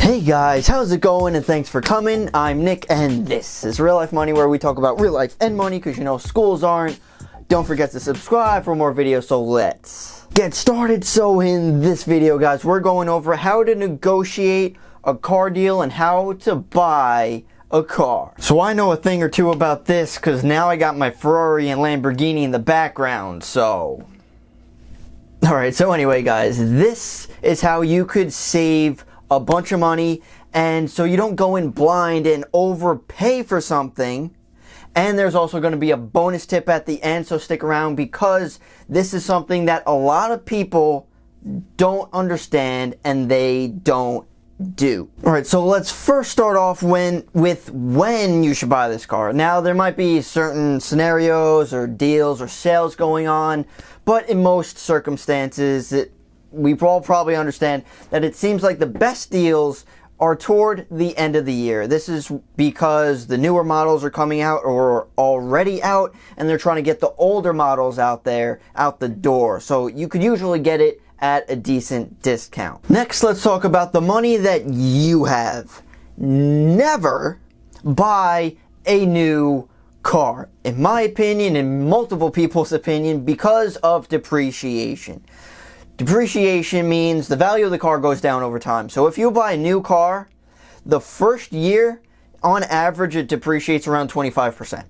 Hey guys, how's it going, and thanks for coming. I'm Nick, and this is Real Life Money, where we talk about real life and money, because you know schools aren't. Don't forget to subscribe for more videos, so let's get started. So in this video, guys, we're going over how to negotiate a car deal and how to buy a car. So I know a thing or two about this, because now I got my Ferrari and Lamborghini in the background, so... Alright, so anyway, guys, this is how you could save a bunch of money, and so you don't go in blind and overpay for something. And there's also going to be a bonus tip at the end, so stick around, because this is something that a lot of people don't understand and they don't do. Alright, so let's first start off with when you should buy this car. Now, there might be certain scenarios or deals or sales going on, but in most circumstances, we all probably understand that it seems like the best deals are toward the end of the year. This is because the newer models are coming out or are already out, and they're trying to get the older models out there, out the door. So you could usually get it at a decent discount. Next, let's talk about the money that you have. Never buy a new car. In my opinion, in multiple people's opinion, because of depreciation. Depreciation means the value of the car goes down over time. So if you buy a new car, the first year, on average, it depreciates around 25%.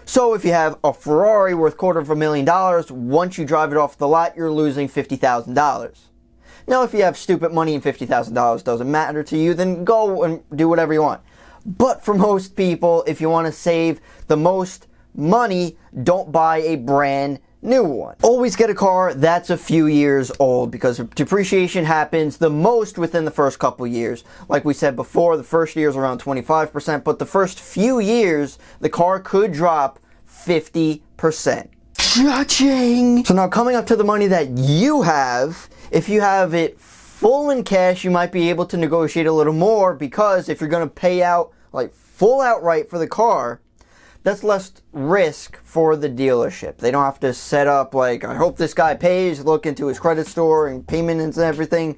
So if you have a Ferrari worth $250,000, once you drive it off the lot, you're losing $50,000. Now, if you have stupid money and $50,000 doesn't matter to you, then go and do whatever you want. But for most people, if you want to save the most money, don't buy a brand new one. Always get a car that's a few years old, because depreciation happens the most within the first couple years. Like we said before, the first year is around 25%, but the first few years, the car could drop 50%. Cha-ching! So now, coming up to the money that you have, if you have it full in cash, you might be able to negotiate a little more, because if you're going to pay out like full outright for the car, that's less risk for the dealership. They don't have to set up like, I hope this guy pays, look into his credit score and payments and everything.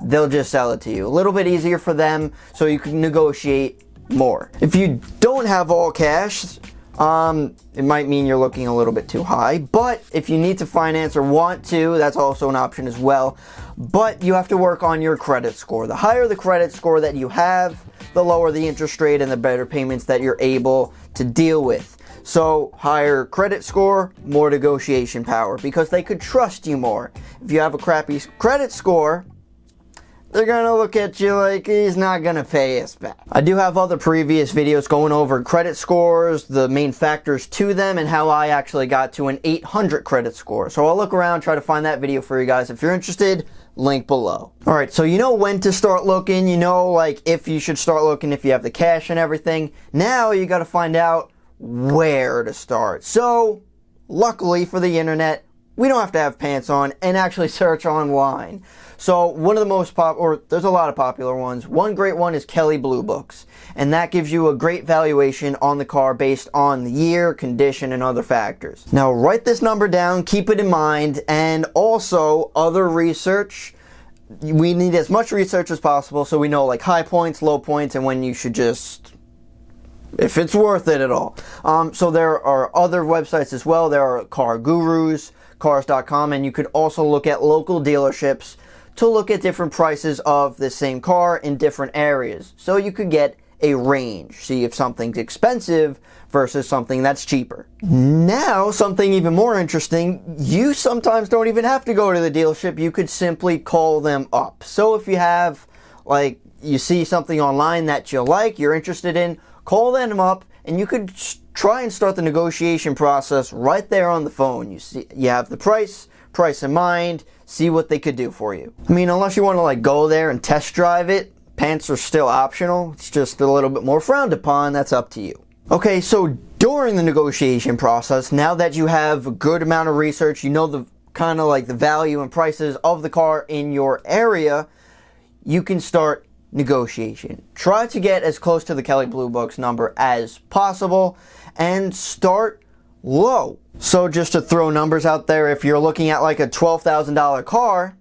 They'll just sell it to you. A little bit easier for them, so you can negotiate more. If you don't have all cash, it might mean you're looking a little bit too high. But if you need to finance or want to, that's also an option as well. But you have to work on your credit score. The higher the credit score that you have, the lower the interest rate and the better payments that you're able to deal with. So higher credit score, more negotiation power, because they could trust you more. If you have a crappy credit score, they're gonna look at you like he's not gonna pay us back. I do have other previous videos going over credit scores, the main factors to them, and how I actually got to an 800 credit score. So I'll look around, try to find that video for you guys. If you're interested, link below. Alright, so you know when to start looking, you know like if you should start looking, if you have the cash and everything. Now you gotta find out where to start. So, luckily for the internet, we don't have to have pants on and actually search online. So one of the most there's a lot of popular ones. One great one is Kelley Blue Books, and that gives you a great valuation on the car based on the year, condition, and other factors. Now write this number down, keep it in mind, and also other research. We need as much research as possible so we know like high points, low points, and when you should just, if it's worth it at all. So there are other websites as well. There are Car Gurus, Cars.com, and you could also look at local dealerships to look at different prices of the same car in different areas. So you could get a range, see if something's expensive versus something that's cheaper. Now, something even more interesting, you sometimes don't even have to go to the dealership. You could simply call them up. So if you have, like, you see something online that you like, you're interested in, call them up, and you could try and start the negotiation process right there on the phone. You have the price in mind, see what they could do for you. I mean, unless you want to like go there and test drive it, pants are still optional. It's just a little bit more frowned upon. That's up to you. Okay, so during the negotiation process, now that you have a good amount of research, you know the kind of like the value and prices of the car in your area, you can start negotiation. Try to get as close to the Kelley Blue Books number as possible and start low. So just to throw numbers out there, if you're looking at like a $12,000 car,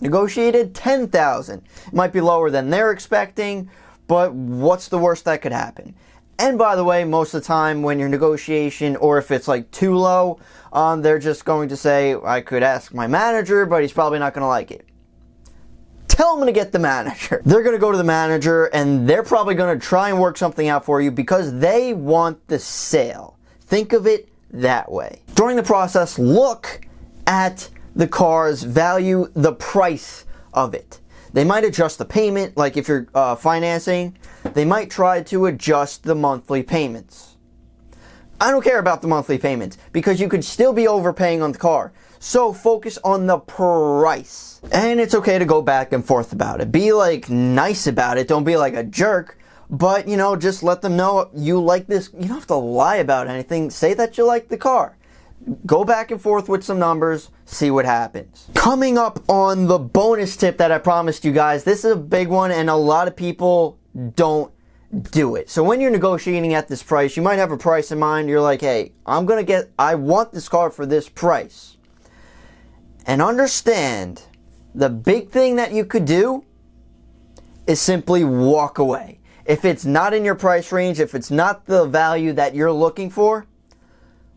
negotiated $10,000. It might be lower than they're expecting, but what's the worst that could happen? And by the way, most of the time when you're negotiation, or if it's like too low, they're just going to say, I could ask my manager, but he's probably not going to like it. Tell them to get the manager. They're going to go to the manager and they're probably going to try and work something out for you because they want the sale. Think of it that way. During the process, look at the car's value, the price of it. They might adjust the payment, like if you're financing, they might try to adjust the monthly payments. I don't care about the monthly payments because you could still be overpaying on the car. So focus on the price. And it's okay to go back and forth about it. Be like nice about it. Don't be like a jerk. But, you know, just let them know you like this. You don't have to lie about anything. Say that you like the car. Go back and forth with some numbers, see what happens. Coming up on the bonus tip that I promised you guys, this is a big one and a lot of people don't do it. So when you're negotiating at this price, you might have a price in mind. You're like, hey, I want this car for this price. And understand, the big thing that you could do is simply walk away. If it's not in your price range, if it's not the value that you're looking for,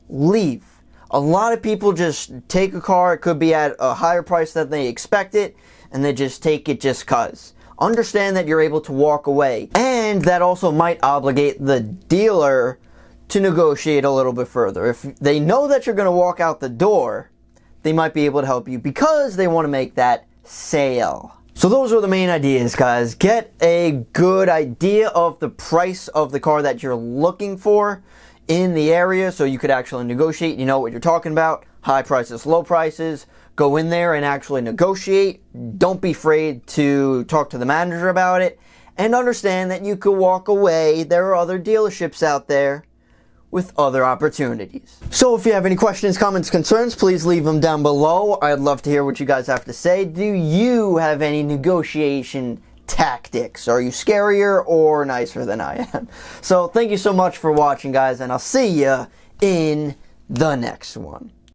leave. A lot of people just take a car, it could be at a higher price than they expect it, and they just take it just cause. Understand that you're able to walk away, and that also might obligate the dealer to negotiate a little bit further. If they know that you're going to walk out the door, they might be able to help you because they want to make that sale. So those are the main ideas, guys. Get a good idea of the price of the car that you're looking for in the area so you could actually negotiate. You know what you're talking about. High prices, low prices. Go in there and actually negotiate. Don't be afraid to talk to the manager about it. And understand that you could walk away. There are other dealerships out there with other opportunities. So if you have any questions, comments, concerns, please leave them down below. I'd love to hear what you guys have to say. Do you have any negotiation tactics? Are you scarier or nicer than I am? So thank you so much for watching, guys, and I'll see you in the next one.